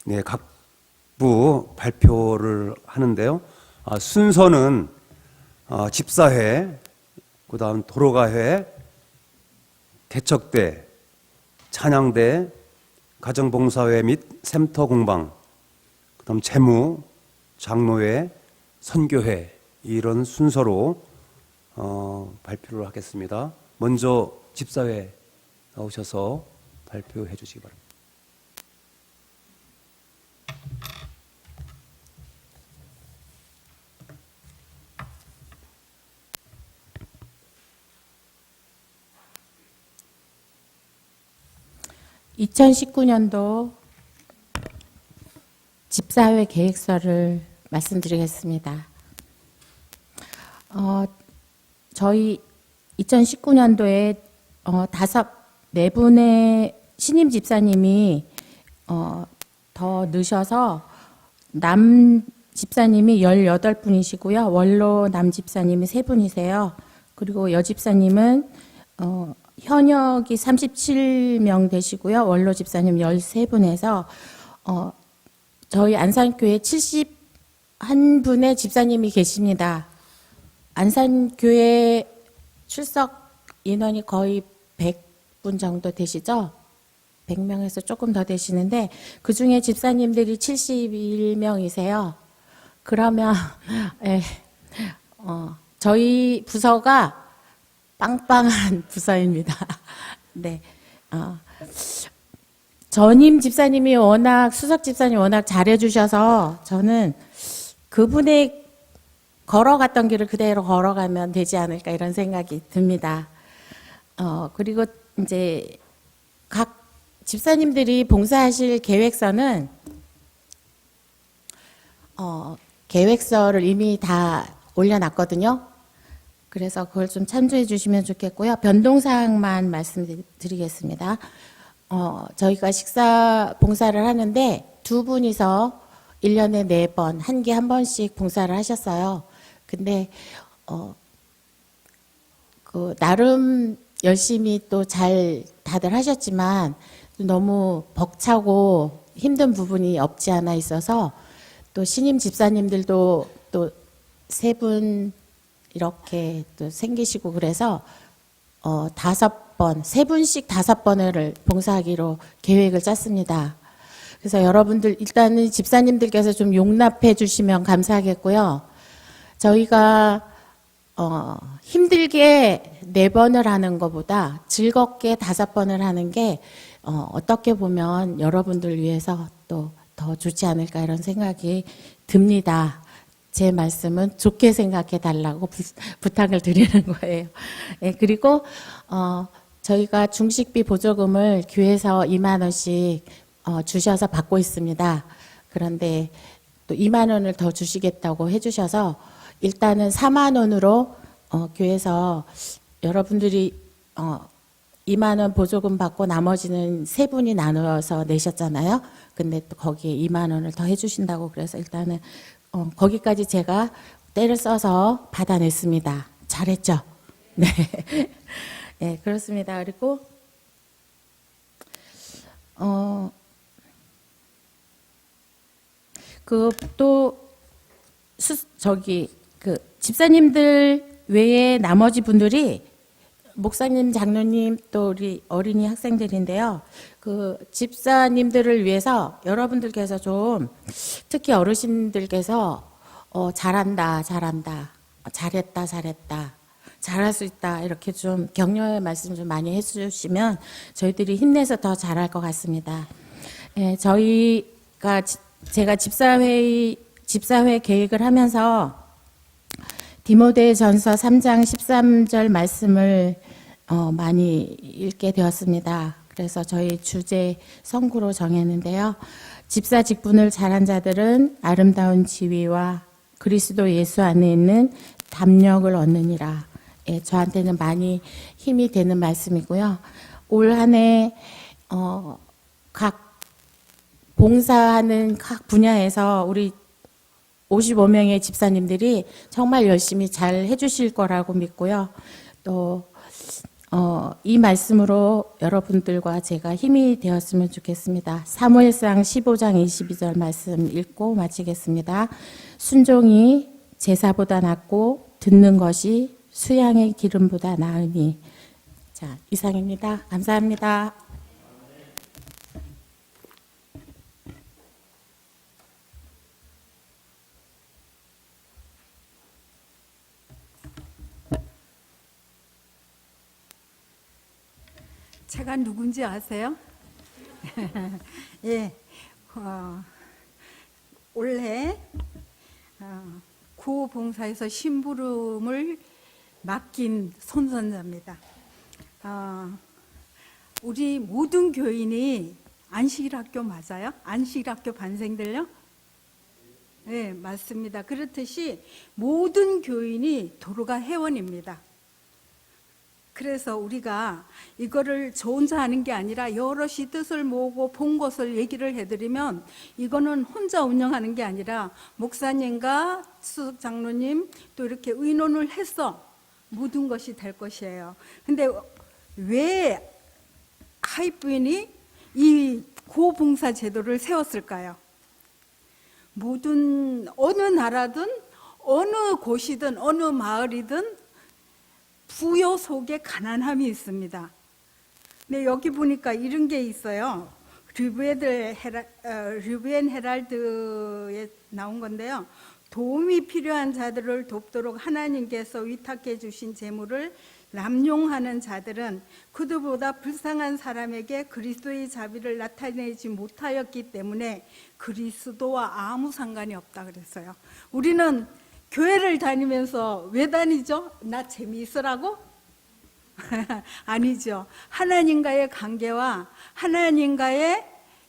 네, 각부 발표를 하는데요. 순서는 집사회, 그다음 도로가회, 개척대, 찬양대, 가정봉사회 및 샘터 공방, 그다음 재무, 장로회, 선교회 이런 순서로 발표를 하겠습니다. 먼저 집사회 나오셔서 발표해 주시기 바랍니다. 2019년도 집사회 계획서를 말씀드리겠습니다. 저희 2019년도에 네 분의 신임 집사님이 더 넣으셔서 남 집사님이 18분이시고요. 원로 남 집사님이 3분이세요. 그리고 여 집사님은 현역이 37명 되시고요. 원로 집사님 13분에서 저희 안산교회 71분의 집사님이 계십니다. 안산교회 출석 인원이 거의 100분 정도 되시죠? 100명에서 조금 더 되시는데 그 중에 집사님들이 71명이세요. 그러면 저희 부서가 빵빵한 부서입니다. 네. 전임 집사님이 수석 집사님이 워낙 잘해주셔서 저는 그분의 걸어갔던 길을 그대로 걸어가면 되지 않을까 이런 생각이 듭니다. 그리고 이제 각 집사님들이 봉사하실 계획서는 계획서를 이미 다 올려놨거든요. 그래서 그걸 좀 참조해 주시면 좋겠고요. 변동사항만 말씀드리겠습니다. 저희가 식사 봉사를 하는데 2분이서 1년에 4번, 한 개 한 번씩 봉사를 하셨어요. 근데 나름 열심히 또 잘 다들 하셨지만 너무 벅차고 힘든 부분이 없지 않아 있어서 또 신임 집사님들도 또 3분 이렇게 또 생기시고 그래서 5번, 3분씩 5번을 봉사하기로 계획을 짰습니다. 그래서 여러분들 일단은 집사님들께서 좀 용납해 주시면 감사하겠고요. 저희가 힘들게 4번을 하는 것보다 즐겁게 5번을 하는 게 어떻게 보면 여러분들 위해서 또 더 좋지 않을까 이런 생각이 듭니다. 제 말씀은 좋게 생각해 달라고 부탁을 드리는 거예요. 네, 그리고 저희가 중식비 보조금을 교회에서 2만 원씩 주셔서 받고 있습니다. 그런데 또 2만 원을 더 주시겠다고 해주셔서 일단은 4만 원으로 교회에서 여러분들이 2만 원 보조금 받고 나머지는 3분이 나누어서 내셨잖아요. 근데 또 거기에 2만 원을 더 해주신다고 그래서 일단은 거기까지 제가 때를 써서 받아냈습니다. 잘했죠? 네. 네, 그렇습니다. 그리고 집사님들 외에 나머지 분들이 목사님, 장로님, 또 우리 어린이 학생들인데요. 그 집사님들을 위해서 여러분들께서 좀 특히 어르신들께서 잘한다, 잘했다, 잘할 수 있다 이렇게 좀 격려의 말씀 좀 많이 해주시면 저희들이 힘내서 더 잘할 것 같습니다. 예, 제가 집사회 계획을 하면서 디모데전서 3장 13절 말씀을 많이 읽게 되었습니다. 그래서 저희 주제 성구로 정했는데요. 집사 직분을 잘한 자들은 아름다운 지위와 그리스도 예수 안에 있는 담력을 얻느니라. 예, 저한테는 많이 힘이 되는 말씀이고요. 올 한 해 각 봉사하는 각 분야에서 우리 55명의 집사님들이 정말 열심히 잘 해주실 거라고 믿고요. 또 이 말씀으로 여러분들과 제가 힘이 되었으면 좋겠습니다. 사무엘상 15장 22절 말씀 읽고 마치겠습니다. 순종이 제사보다 낫고 듣는 것이 수양의 기름보다 나으니. 자, 이상입니다. 감사합니다. 제가 누군지 아세요? 예, 올해 구호봉사에서 심부름을 맡긴 손선자입니다. 우리 모든 교인이 안식일학교 맞아요? 안식일학교 반생들요? 네, 맞습니다. 그렇듯이 모든 교인이 도로가 회원입니다. 그래서 우리가 이거를 저 혼자 하는 게 아니라 여럿이 뜻을 모으고 본 것을 얘기를 해드리면 이거는 혼자 운영하는 게 아니라 목사님과 수석 장로님 또 이렇게 의논을 해서 모든 것이 될 것이에요. 근데 왜 하이부인이 이 구호봉사 제도를 세웠을까요? 모든 어느 나라든 어느 곳이든 어느 마을이든 부여 속에 가난함이 있습니다. 근데 여기 보니까 이런 게 있어요. 르브엔 헤랄드에 나온 건데요. 도움이 필요한 자들을 돕도록 하나님께서 위탁해 주신 재물을 남용하는 자들은 그들보다 불쌍한 사람에게 그리스도의 자비를 나타내지 못하였기 때문에 그리스도와 아무 상관이 없다 그랬어요. 우리는 교회를 다니면서 왜 다니죠? 나 재미있으라고? 아니죠. 하나님과의 관계와 하나님과의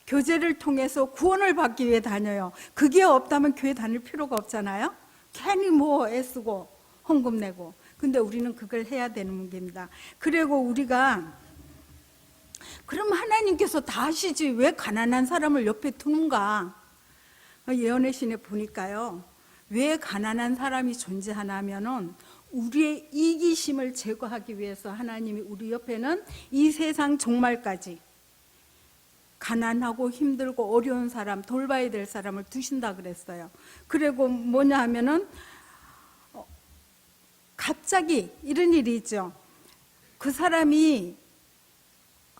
교제를 통해서 구원을 받기 위해 다녀요. 그게 없다면 교회 다닐 필요가 없잖아요. 괜히 뭐 애쓰고 헌금 내고. 근데 우리는 그걸 해야 되는 겁니다. 그리고 우리가 그럼 하나님께서 다 하시지 왜 가난한 사람을 옆에 두는가? 예언의 신에 보니까요. 왜 가난한 사람이 존재하냐면은 우리의 이기심을 제거하기 위해서 하나님이 우리 옆에는 이 세상 종말까지 가난하고 힘들고 어려운 사람, 돌봐야 될 사람을 두신다 그랬어요. 그리고 뭐냐 하면은 갑자기 이런 일이 있죠. 그 사람이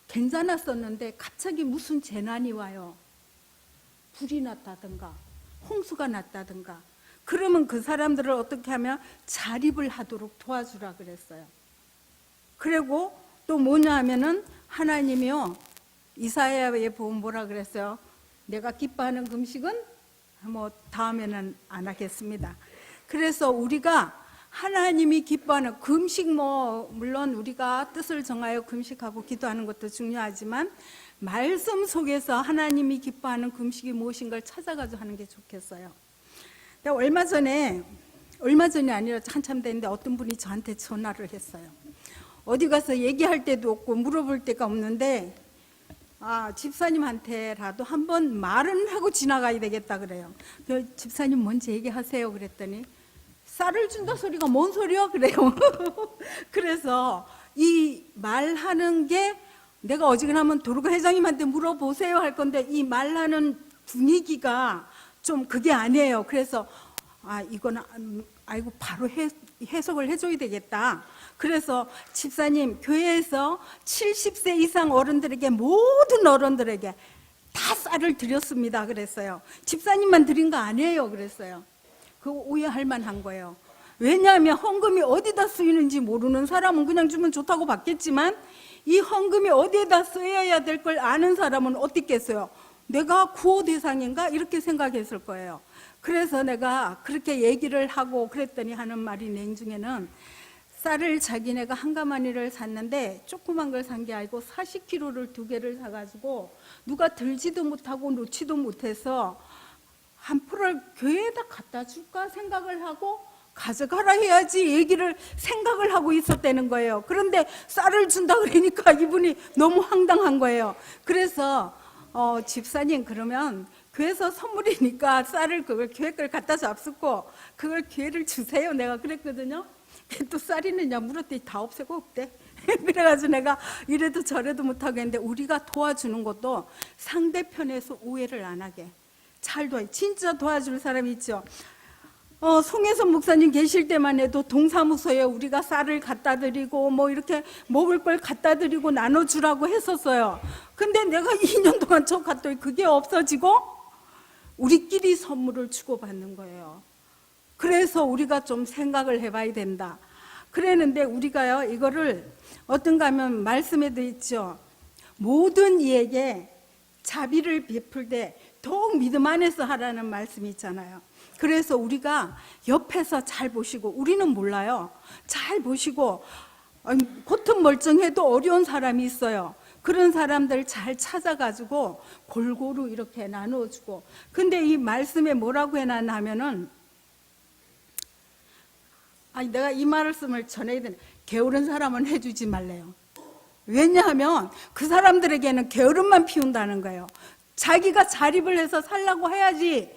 괜찮았었는데 갑자기 무슨 재난이 와요. 불이 났다든가 홍수가 났다든가 그러면 그 사람들을 어떻게 하면 자립을 하도록 도와주라 그랬어요. 그리고 또 뭐냐 하면은 하나님이요 이사야에 보면 뭐라 그랬어요? 내가 기뻐하는 금식은 뭐 다음에는 안 하겠습니다. 그래서 우리가 하나님이 기뻐하는 금식 뭐 물론 우리가 뜻을 정하여 금식하고 기도하는 것도 중요하지만 말씀 속에서 하나님이 기뻐하는 금식이 무엇인가를 찾아가지고 하는 게 좋겠어요. 얼마 전이 아니라 한참 됐는데 어떤 분이 저한테 전화를 했어요. 어디 가서 얘기할 때도 없고 물어볼 데가 없는데 집사님한테라도 한번 말은 하고 지나가야 되겠다 그래요. 집사님 먼저 얘기하세요 그랬더니 쌀을 준다 소리가 뭔 소리야 그래요. 그래서 이 말하는 게 내가 어지간하면 도로가 회장님한테 물어보세요 할 건데 이 말하는 분위기가 좀 그게 아니에요. 그래서 이거는 아이고 바로 해석을 해줘야 되겠다. 그래서 집사님 교회에서 70세 이상 어른들에게 모든 어른들에게 다 쌀을 드렸습니다 그랬어요. 집사님만 드린 거 아니에요 그랬어요. 그거 오해할 만한 거예요. 왜냐하면 헌금이 어디다 쓰이는지 모르는 사람은 그냥 주면 좋다고 받겠지만 이 헌금이 어디에다 쓰여야 될 걸 아는 사람은 어떻겠어요? 내가 구호 대상인가? 이렇게 생각했을 거예요. 그래서 내가 그렇게 얘기를 하고 그랬더니 하는 말이 냉중에는 쌀을 자기네가 한 가마니를 샀는데 조그만 걸 산 게 아니고 40kg를 2개를 사가지고 누가 들지도 못하고 놓지도 못해서 한 풀을 교회에다 갖다 줄까 생각을 하고 가져가라 해야지 얘기를 생각을 하고 있었다는 거예요. 그런데 쌀을 준다 그러니까 이분이 너무 황당한 거예요. 그래서 집사님 그러면 교회에서 선물이니까 쌀을 그걸 교회 걸 갖다 잡수고 그걸 교회를 주세요. 내가 그랬거든요. 또 쌀 있느냐 물었더니 다 없애고 없대. 그래가지고 내가 이래도 저래도 못하겠는데, 우리가 도와주는 것도 상대편에서 오해를 안 하게 잘 진짜 도와줄 사람이 있죠. 송혜선 목사님 계실 때만 해도 동사무소에 우리가 쌀을 갖다 드리고 뭐 이렇게 먹을 걸 갖다 드리고 나눠주라고 했었어요. 근데 내가 2년 동안 저 갔더니 그게 없어지고 우리끼리 선물을 주고받는 거예요. 그래서 우리가 좀 생각을 해봐야 된다. 그랬는데 우리가요, 이거를 어떤가 하면 말씀에도 있죠. 모든 이에게 자비를 베풀 때 더욱 믿음 안에서 하라는 말씀이 있잖아요. 그래서 우리가 옆에서 잘 보시고, 우리는 몰라요. 잘 보시고, 겉은 멀쩡해도 어려운 사람이 있어요. 그런 사람들 잘 찾아가지고 골고루 이렇게 나눠주고. 근데 이 말씀에 뭐라고 해놨나 하면은, 내가 이 말씀을 전해야 되는, 게으른 사람은 해주지 말래요. 왜냐하면 그 사람들에게는 게으름만 피운다는 거예요. 자기가 자립을 해서 살라고 해야지,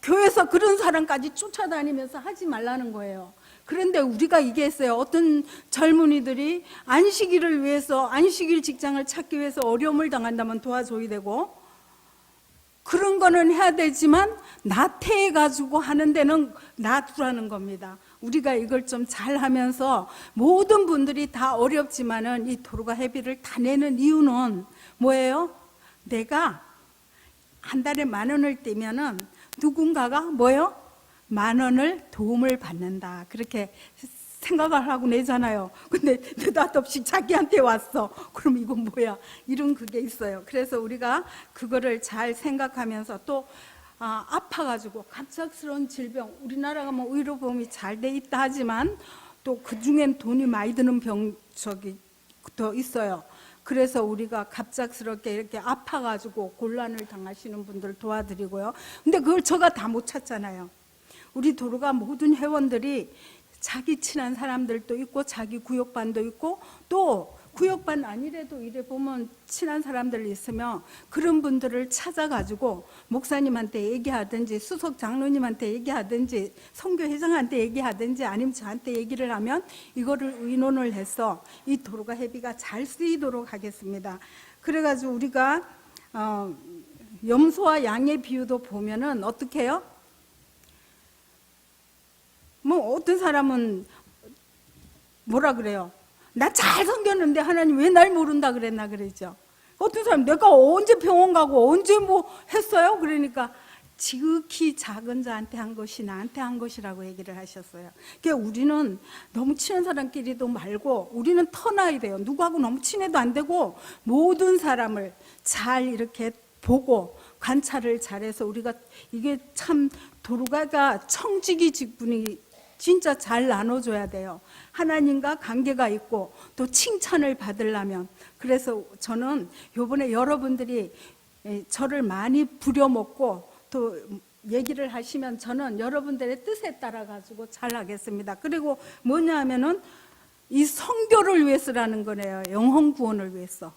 교회에서 그런 사람까지 쫓아다니면서 하지 말라는 거예요. 그런데 우리가 이게 했어요. 어떤 젊은이들이 안식일을 위해서, 안식일 직장을 찾기 위해서 어려움을 당한다면 도와줘야 되고, 그런 거는 해야 되지만 나태해가지고 하는 데는 놔두라는 겁니다. 우리가 이걸 좀 잘하면서, 모든 분들이 다 어렵지만은 이 도로가 회비를 다 내는 이유는 뭐예요? 내가 한 달에 10,000원을 떼면은 누군가가 뭐예요? 10,000원을 도움을 받는다, 그렇게 생각을 하고 내잖아요. 근데 느닷없이 자기한테 왔어. 그럼 이건 뭐야? 이런 그게 있어요. 그래서 우리가 그거를 잘 생각하면서, 또 아파가지고 갑작스러운 질병, 우리나라가 뭐 의료보험이 잘 돼 있다 하지만 또 그중엔 돈이 많이 드는 병 더 있어요. 그래서 우리가 갑작스럽게 이렇게 아파가지고 곤란을 당하시는 분들 도와드리고요. 근데 그걸 제가 다 못 찾잖아요. 우리 도로가 모든 회원들이 자기 친한 사람들도 있고, 자기 구역반도 있고, 또 구역반 아니래도 이래 보면 친한 사람들 있으면 그런 분들을 찾아가지고 목사님한테 얘기하든지, 수석 장로님한테 얘기하든지, 선교회장한테 얘기하든지, 아니면 저한테 얘기를 하면 이거를 의논을 해서 이 도로가 회비가 잘 쓰이도록 하겠습니다. 그래가지고 우리가 염소와 양의 비유도 보면은 어떻게 해요? 뭐 어떤 사람은 뭐라 그래요? 나 잘 섬겼는데 하나님 왜 날 모른다 그랬나 그랬죠. 어떤 사람 내가 언제 병원 가고 언제 뭐 했어요? 그러니까 지극히 작은 자한테 한 것이 나한테 한 것이라고 얘기를 하셨어요. 그러니까 우리는 너무 친한 사람끼리도 말고 우리는 터놔야 돼요. 누구하고 너무 친해도 안 되고 모든 사람을 잘 이렇게 보고 관찰을 잘해서, 우리가 이게 참 도루가가 청지기 직분이 진짜 잘 나눠줘야 돼요. 하나님과 관계가 있고 또 칭찬을 받으려면. 그래서 저는 요번에 여러분들이 저를 많이 부려먹고 또 얘기를 하시면 저는 여러분들의 뜻에 따라 가지고 잘 하겠습니다. 그리고 뭐냐 하면은 이 선교를 위해서라는 거네요. 영혼 구원을 위해서.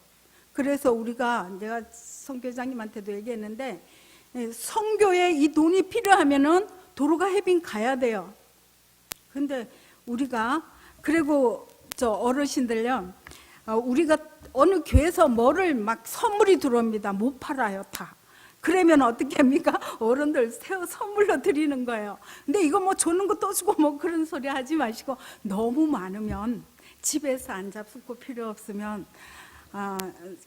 그래서 우리가, 내가 선교장님한테도 얘기했는데, 선교에 이 돈이 필요하면은 도로가 해빙 가야 돼요. 근데 우리가, 그리고 저 어르신들요, 우리가 어느 교회에서 뭐를 막 선물이 들어옵니다. 못 팔아요, 다. 그러면 어떻게 합니까? 어른들 선물로 드리는 거예요. 근데 이거 뭐 주는 거 또 주고 뭐 그런 소리 하지 마시고, 너무 많으면 집에서 안 잡수고 필요 없으면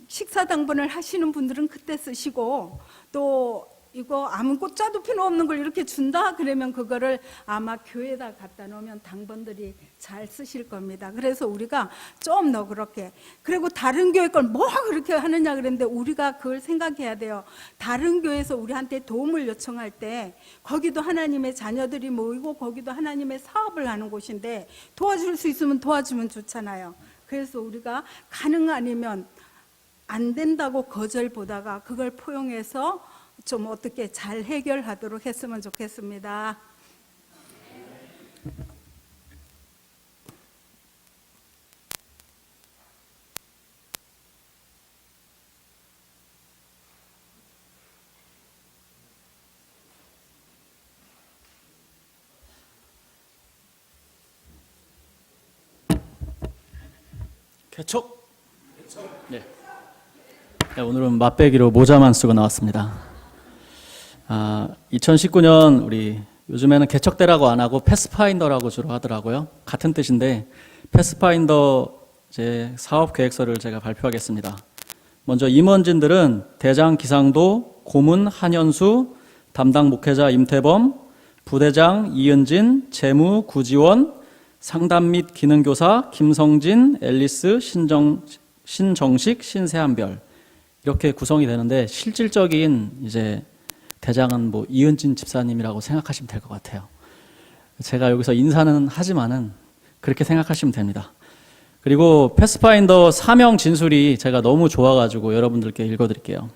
식사 당번을 하시는 분들은 그때 쓰시고, 또 이거 아무 꽃자도 필요 없는 걸 이렇게 준다 그러면 그거를 아마 교회에다 갖다 놓으면 당번들이 잘 쓰실 겁니다. 그래서 우리가 좀 너그럽게, 그리고 다른 교회 걸 뭐 그렇게 하느냐 그랬는데 우리가 그걸 생각해야 돼요. 다른 교회에서 우리한테 도움을 요청할 때 거기도 하나님의 자녀들이 모이고 거기도 하나님의 사업을 하는 곳인데 도와줄 수 있으면 도와주면 좋잖아요. 그래서 우리가 가능 아니면 안 된다고 거절보다가 그걸 포용해서 좀 어떻게 잘 해결하도록 했으면 좋겠습니다. 개척. 네. 네, 오늘은 맛배기로 모자만 쓰고 나왔습니다. 2019년 우리 요즘에는 개척대라고 안 하고 패스파인더라고 주로 하더라고요. 같은 뜻인데 패스파인더 제 사업 계획서를 제가 발표하겠습니다. 먼저 임원진들은 대장 기상도, 고문 한현수, 담당 목회자 임태범, 부대장 이은진, 재무 구지원, 상담 및 기능교사 김성진, 앨리스, 신정식, 신세한별 이렇게 구성이 되는데 실질적인 이제 대장은 뭐 이은진 집사님이라고 생각하시면 될 것 같아요. 제가 여기서 인사는 하지만은 그렇게 생각하시면 됩니다. 그리고 패스파인더 사명 진술이 제가 너무 좋아가지고 여러분들께 읽어드릴게요.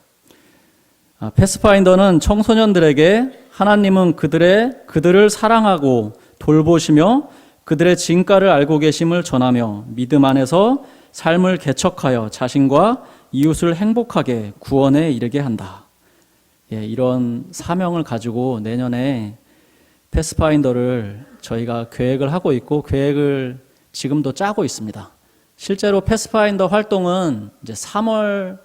패스파인더는 청소년들에게 하나님은 그들을 사랑하고 돌보시며 그들의 진가를 알고 계심을 전하며 믿음 안에서 삶을 개척하여 자신과 이웃을 행복하게 구원에 이르게 한다. 예, 이런 사명을 가지고 내년에 패스파인더를 저희가 계획을 하고 있고 계획을 지금도 짜고 있습니다. 실제로 패스파인더 활동은 이제 3월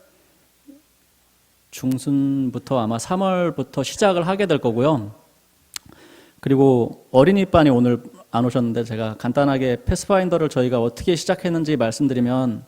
중순부터 아마 3월부터 시작을 하게 될 거고요. 그리고 어린이반이 오늘 안 오셨는데 제가 간단하게 패스파인더를 저희가 어떻게 시작했는지 말씀드리면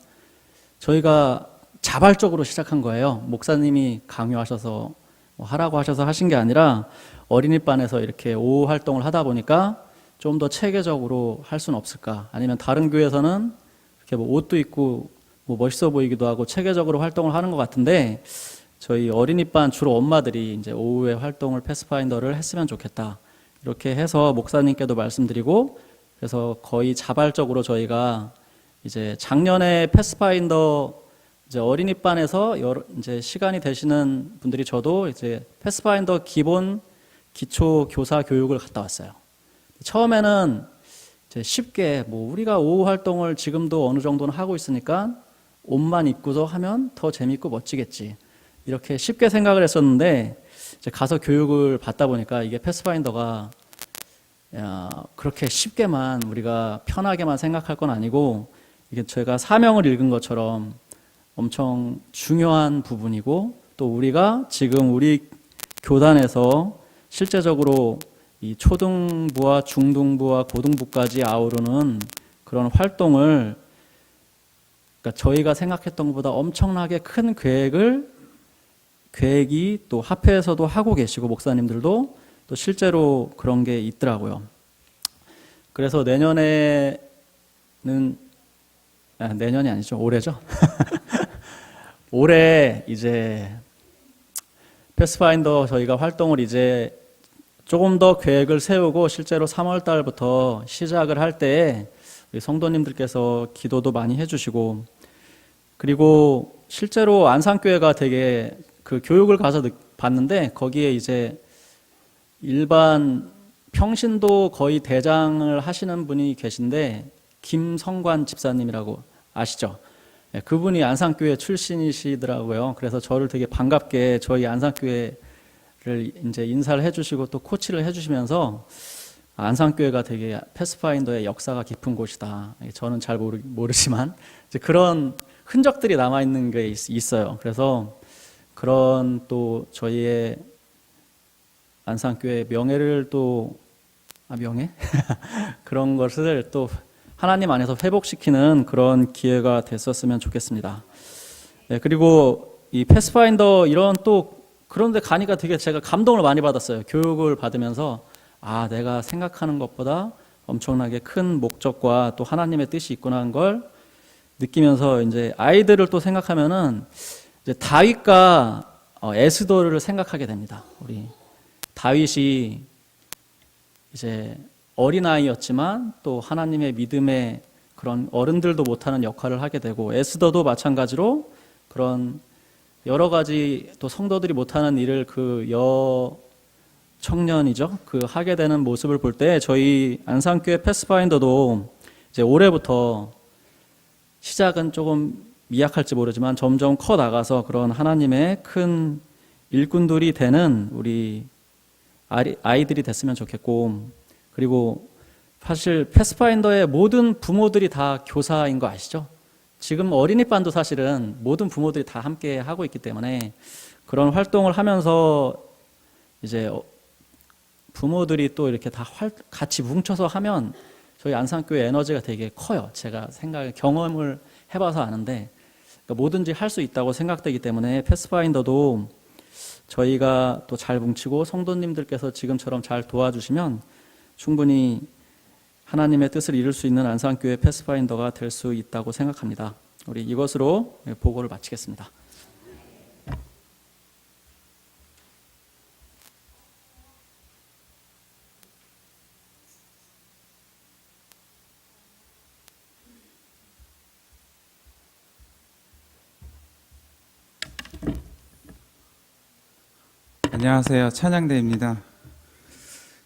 저희가 자발적으로 시작한 거예요. 목사님이 강요하셔서 뭐 하라고 하셔서 하신 게 아니라 어린이반에서 이렇게 오후 활동을 하다 보니까 좀 더 체계적으로 할 수는 없을까? 아니면 다른 교회에서는 이렇게 뭐 옷도 입고 뭐 멋있어 보이기도 하고 체계적으로 활동을 하는 것 같은데 저희 어린이반 주로 엄마들이 이제 오후에 활동을 패스파인더를 했으면 좋겠다. 이렇게 해서 목사님께도 말씀드리고 그래서 거의 자발적으로 저희가 이제 작년에 패스파인더 이제 어린이반에서 이제 시간이 되시는 분들이 저도 이제 패스파인더 기본 기초 교사 교육을 갔다 왔어요. 처음에는 이제 쉽게 뭐 우리가 오후 활동을 지금도 어느 정도는 하고 있으니까 옷만 입고서 하면 더 재밌고 멋지겠지. 이렇게 쉽게 생각을 했었는데 이제 가서 교육을 받다 보니까 이게 패스파인더가 그렇게 쉽게만 우리가 편하게만 생각할 건 아니고 이게 제가 사명을 읽은 것처럼 엄청 중요한 부분이고 또 우리가 지금 우리 교단에서 실제적으로 이 초등부와 중등부와 고등부까지 아우르는 그런 활동을 그러니까 저희가 생각했던 것보다 엄청나게 큰 계획이 또 합회에서도 하고 계시고 목사님들도 또 실제로 그런 게 있더라고요. 그래서 내년이 아니죠. 올해죠. 올해 이제 패스파인더 저희가 활동을 이제 조금 더 계획을 세우고 실제로 3월 달부터 시작을 할 때 성도님들께서 기도도 많이 해주시고 그리고 실제로 안산교회가 되게 그 교육을 가서 봤는데 거기에 이제 일반 평신도 거의 대장을 하시는 분이 계신데 김성관 집사님이라고 아시죠? 네, 그분이 안산교회 출신이시더라고요. 그래서 저를 되게 반갑게 저희 안산교회를 이제 인사를 해주시고 또 코치를 해주시면서 안산교회가 되게 패스파인더의 역사가 깊은 곳이다. 저는 잘 모르지만 이제 그런 흔적들이 남아있는 게 있어요. 그래서 그런 또 저희의 안산교회 명예를 명예? 그런 것을 또 하나님 안에서 회복시키는 그런 기회가 됐었으면 좋겠습니다. 네, 그리고 이 패스파인더 이런 또 그런데 가니까 되게 제가 감동을 많이 받았어요. 교육을 받으면서 내가 생각하는 것보다 엄청나게 큰 목적과 또 하나님의 뜻이 있구나 하는 걸 느끼면서 이제 아이들을 또 생각하면은 이제 다윗과 에스더를 생각하게 됩니다. 우리 다윗이 이제 어린아이였지만 또 하나님의 믿음의 그런 어른들도 못하는 역할을 하게 되고 에스더도 마찬가지로 그런 여러 가지 또 성도들이 못하는 일을 그 청년이죠. 그 하게 되는 모습을 볼 때 저희 안산교회 패스파인더도 이제 올해부터 시작은 조금 미약할지 모르지만 점점 커 나가서 그런 하나님의 큰 일꾼들이 되는 우리 아이들이 됐으면 좋겠고 그리고 사실 패스파인더의 모든 부모들이 다 교사인 거 아시죠? 지금 어린이반도 사실은 모든 부모들이 다 함께 하고 있기 때문에 그런 활동을 하면서 이제 부모들이 또 이렇게 다 같이 뭉쳐서 하면 저희 안산교회 에너지가 되게 커요. 제가 경험을 해봐서 아는데, 그러니까 뭐든지 할 수 있다고 생각되기 때문에 패스파인더도 저희가 또 잘 뭉치고 성도님들께서 지금처럼 잘 도와주시면 충분히 하나님의 뜻을 이룰 수 있는 안산교회 패스파인더가 될 수 있다고 생각합니다. 우리 이것으로 보고를 마치겠습니다. 안녕하세요. 찬양대입니다.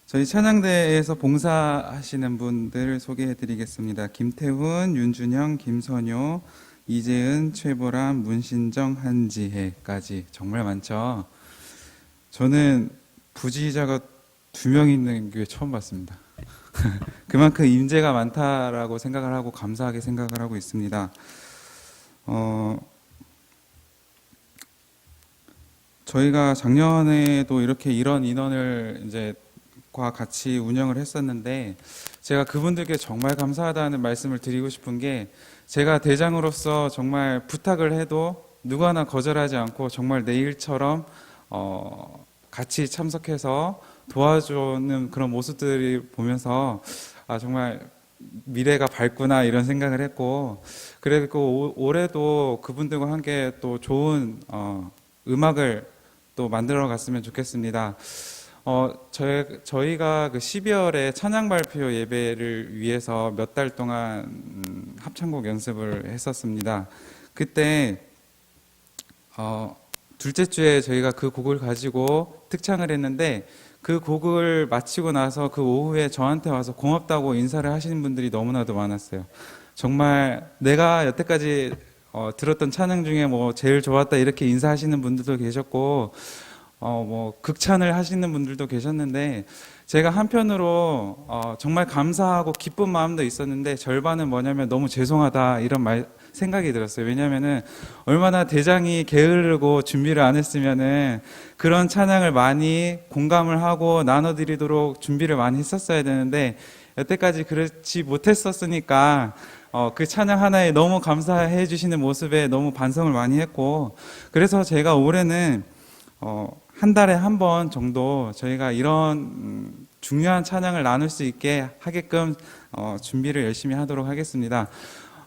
저희 찬양대에서 봉사하시는 분들 소개해 드리겠습니다. 김태훈, 윤준영, 김선효, 이재은, 최보람, 문신정, 한지혜까지 정말 많죠. 저는 부지자가 2명 있는 교회 처음 봤습니다. 그만큼 임재가 많다라고 생각을 하고 감사하게 생각을 하고 있습니다. 저희가 작년에도 이렇게 이런 인원을 이제 과 같이 운영을 했었는데, 제가 그분들께 정말 감사하다는 말씀을 드리고 싶은 게, 제가 대장으로서 정말 부탁을 해도 누구 하나 거절하지 않고 정말 내 일처럼 같이 참석해서 도와주는 그런 모습들을 보면서 정말 미래가 밝구나 이런 생각을 했고, 그리고 올해도 그분들과 함께 또 좋은 음악을 또 만들어 갔으면 좋겠습니다. 저희가 그 12월에 찬양 발표 예배를 위해서 몇 달 동안 합창곡 연습을 했었습니다. 그때 둘째 주에 저희가 그 곡을 가지고 특창을 했는데, 그 곡을 마치고 나서 그 오후에 저한테 와서 고맙다고 인사를 하시는 분들이 너무나도 많았어요. 정말 내가 여태까지 들었던 찬양 중에 뭐 제일 좋았다 이렇게 인사하시는 분들도 계셨고, 뭐 극찬을 하시는 분들도 계셨는데, 제가 한편으로 정말 감사하고 기쁜 마음도 있었는데, 절반은 뭐냐면 너무 죄송하다 이런 생각이 들었어요. 왜냐면은 얼마나 대장이 게으르고 준비를 안 했으면은 그런 찬양을 많이 공감을 하고 나눠드리도록 준비를 많이 했었어야 되는데, 여태까지 그렇지 못했었으니까 그 찬양 하나에 너무 감사해 주시는 모습에 너무 반성을 많이 했고, 그래서 제가 올해는 한 달에 한 번 정도 저희가 이런 중요한 찬양을 나눌 수 있게 하게끔 준비를 열심히 하도록 하겠습니다.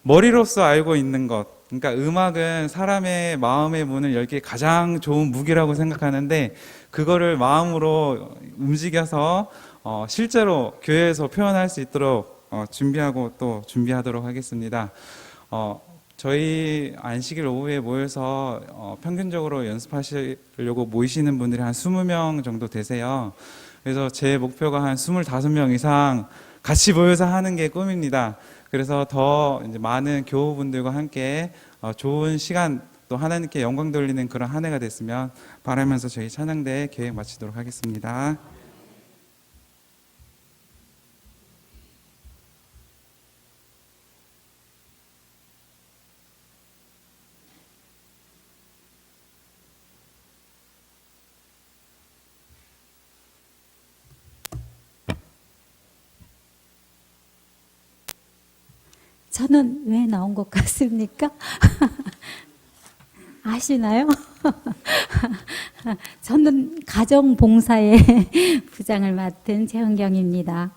머리로서 알고 있는 것, 그러니까 음악은 사람의 마음의 문을 열기에 가장 좋은 무기라고 생각하는데, 그거를 마음으로 움직여서 실제로 교회에서 표현할 수 있도록 준비하고 또 준비하도록 하겠습니다. 저희 안식일 오후에 모여서 평균적으로 연습하시려고 모이시는 분들이 한 20명 정도 되세요. 그래서 제 목표가 한 25명 이상 같이 모여서 하는 게 꿈입니다. 그래서 더 이제 많은 교우분들과 함께 좋은 시간, 또 하나님께 영광 돌리는 그런 한 해가 됐으면 바라면서 저희 찬양대 계획 마치도록 하겠습니다. 저는 왜 나온 것 같습니까? 아시나요? 저는 가정봉사의 부장을 맡은 최은경입니다.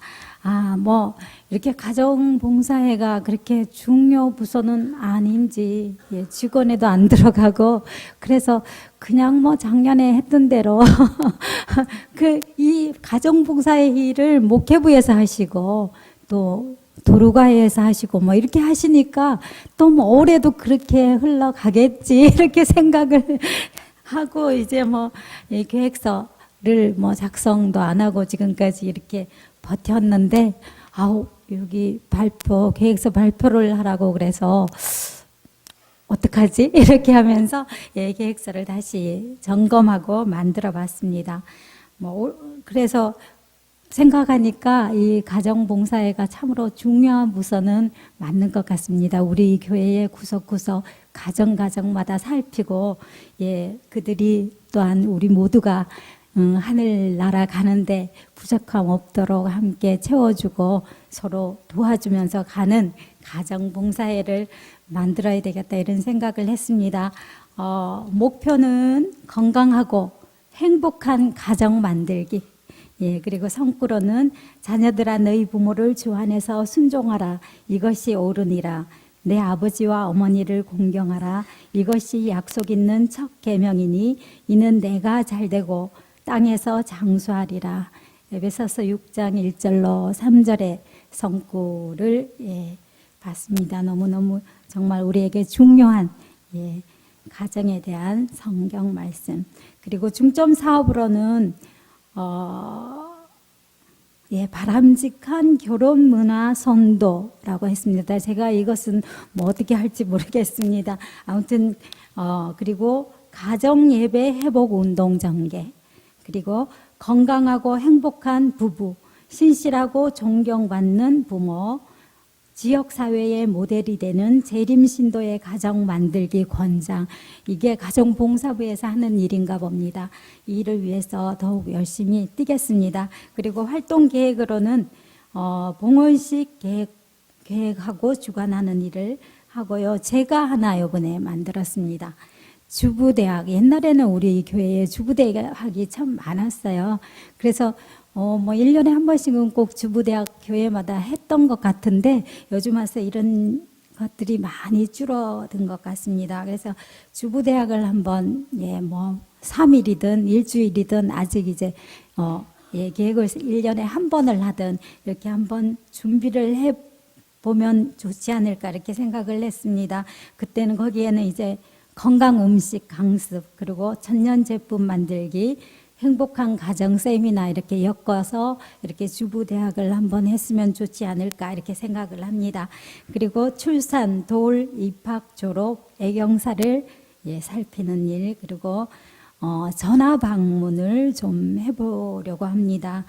이렇게 가정봉사회가 그렇게 중요 부서는 아닌지, 직원에도 안 들어가고, 그래서 그냥 작년에 했던 대로, 이 가정봉사의 일을 목회부에서 하시고, 또 도로가에서 하시고 이렇게 하시니까 또 올해도 그렇게 흘러가겠지 이렇게 생각을 하고, 이제 이 계획서를 작성도 안 하고 지금까지 이렇게 버텼는데, 여기 계획서 발표를 하라고 그래서 어떡하지? 이렇게 하면서 계획서를 다시 점검하고 만들어 봤습니다. 그래서 생각하니까 이 가정봉사회가 참으로 중요한 부서는 맞는 것 같습니다. 우리 교회의 구석구석 가정마다 살피고, 예, 그들이 또한 우리 모두가 하늘나라 가는데 부족함 없도록 함께 채워주고 서로 도와주면서 가는 가정봉사회를 만들어야 되겠다 이런 생각을 했습니다. 목표는 건강하고 행복한 가정 만들기. 예, 그리고 성구로는 자녀들아 너희 부모를 주 안에서 순종하라. 이것이 옳으니라. 내 아버지와 어머니를 공경하라. 이것이 약속 있는 첫 계명이니 이는 내가 잘되고 땅에서 장수하리라. 에베소서 6장 1절로 3절의 성구를 봤습니다. 너무너무 정말 우리에게 중요한 가정에 대한 성경 말씀. 그리고 중점 사업으로는 바람직한 결혼 문화 선도라고 했습니다. 제가 이것은 뭐 어떻게 할지 모르겠습니다. 아무튼 그리고 가정 예배 회복 운동 전개, 그리고 건강하고 행복한 부부, 신실하고 존경받는 부모, 지역사회의 모델이 되는 재림신도의 가정 만들기 권장. 이게 가정봉사부에서 하는 일인가 봅니다. 이 일을 위해서 더욱 열심히 뛰겠습니다. 그리고 활동 계획으로는 봉헌식 계획하고 주관하는 일을 하고요. 제가 하나 이번에 만들었습니다. 주부대학. 옛날에는 우리 교회에 주부대학이 참 많았어요. 그래서 1년에 한 번씩은 꼭 주부대학 교회마다 했던 것 같은데 요즘 와서 이런 것들이 많이 줄어든 것 같습니다. 그래서 주부대학을 한번 3일이든 일주일이든 아직 이제 계획을 1년에 한 번을 하든 이렇게 한번 준비를 해 보면 좋지 않을까 이렇게 생각을 했습니다. 그때는 거기에는 이제 건강 음식 강습, 그리고 천연 제품 만들기, 행복한 가정 세미나 이렇게 엮어서 이렇게 주부대학을 한번 했으면 좋지 않을까 이렇게 생각을 합니다. 그리고 출산, 돌, 입학, 졸업, 애경사를 살피는 일, 그리고 전화 방문을 좀 해보려고 합니다.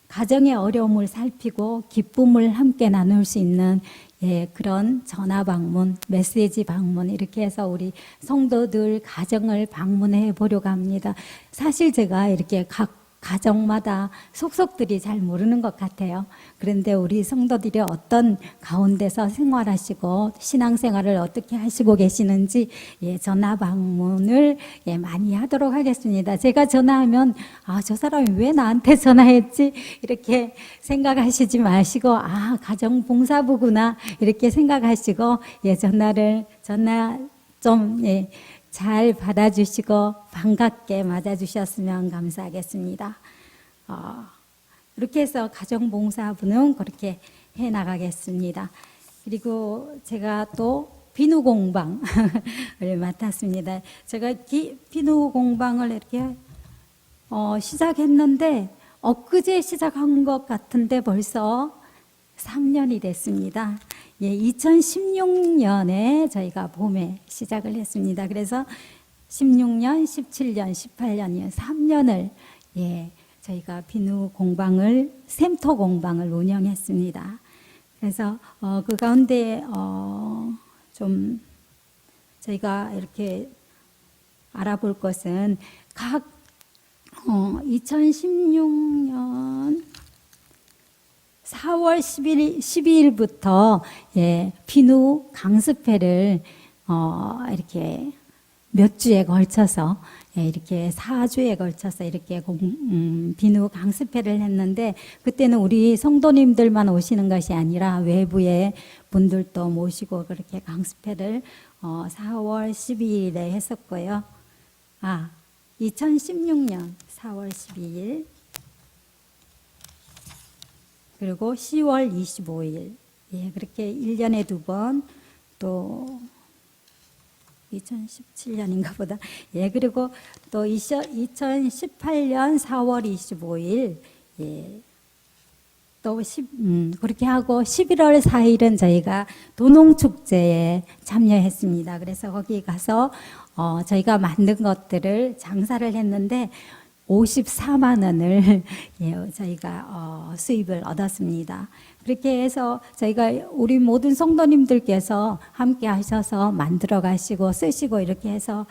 가정의 어려움을 살피고 기쁨을 함께 나눌 수 있는 그런 전화 방문, 메시지 방문 이렇게 해서 우리 성도들 가정을 방문해 보려고 합니다. 사실 제가 이렇게 각 가정마다 속속들이 잘 모르는 것 같아요. 그런데 우리 성도들이 어떤 가운데서 생활하시고 신앙생활을 어떻게 하시고 계시는지 전화 방문을 많이 하도록 하겠습니다. 제가 전화하면 저 사람이 왜 나한테 전화했지? 이렇게 생각하시지 마시고 가정봉사부구나 이렇게 생각하시고 전화 좀 잘 받아주시고 반갑게 맞아주셨으면 감사하겠습니다. 이렇게 해서 가정봉사부는 그렇게 해나가겠습니다. 그리고 제가 또 비누공방을 맡았습니다. 제가 비누공방을 이렇게 시작했는데 엊그제 시작한 것 같은데 벌써 3년이 됐습니다. 2016년에 저희가 봄에 시작을 했습니다. 그래서 16년, 17년, 18년, 3년을 저희가 비누 공방을, 샘터 공방을 운영했습니다. 그래서 그 가운데 좀 저희가 이렇게 알아볼 것은 각 2016년 4월 12일부터 비누 강습회를 이렇게 몇 주에 걸쳐서 이렇게 4주에 걸쳐서 이렇게 비누 강습회를 했는데 그때는 우리 성도님들만 오시는 것이 아니라 외부의 분들도 모시고 그렇게 강습회를 4월 12일에 했었고요. 2016년 4월 12일 그리고 10월 25일 그렇게 1년에 2번 또 2017년인가 보다 그리고 또 2018년 4월 25일 또 그렇게 하고 11월 4일은 저희가 도농축제에 참여했습니다. 그래서 거기 가서 저희가 만든 것들을 장사를 했는데 54만 원을 예, 저희가 수입을 얻었습니다. 그렇게 해서 저희가 우리 모든 성도님들께서 함께 하셔서 만들어 가시고 쓰시고 이렇게 해서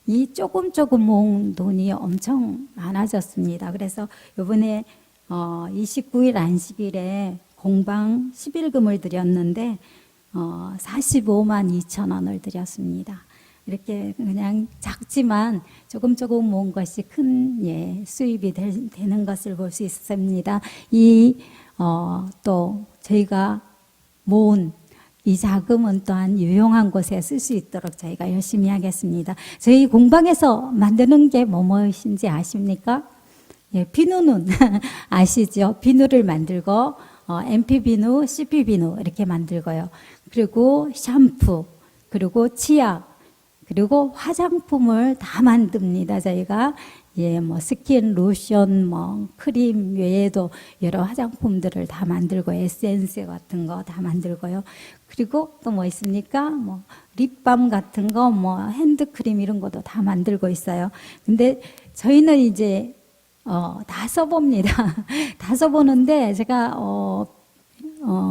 이 조금 모은 돈이 엄청 많아졌습니다. 그래서 이번에 29일 안식일에 공방 11금을 드렸는데 45만 2천 원을 드렸습니다. 이렇게 그냥 작지만 조금 모은 것이 큰 예, 수입이 되는 것을 볼 수 있습니다. 또 저희가 모은 이 자금은 또한 유용한 곳에 쓸 수 있도록 저희가 열심히 하겠습니다. 저희 공방에서 만드는 게 무엇인지 아십니까? 예, 비누는 아시죠? 비누를 만들고 MP 비누, CP 비누 이렇게 만들고요. 그리고 샴푸, 그리고 치약, 그리고 화장품을 다 만듭니다. 저희가 예, 뭐 스킨, 로션, 뭐 크림 외에도 여러 화장품들을 다 만들고 에센스 같은 거 다 만들고요. 그리고 또 뭐 있습니까? 뭐 립밤 같은 거, 뭐 핸드크림 이런 것도 다 만들고 있어요. 근데 저희는 이제 다 써봅니다. 다 써보는데 제가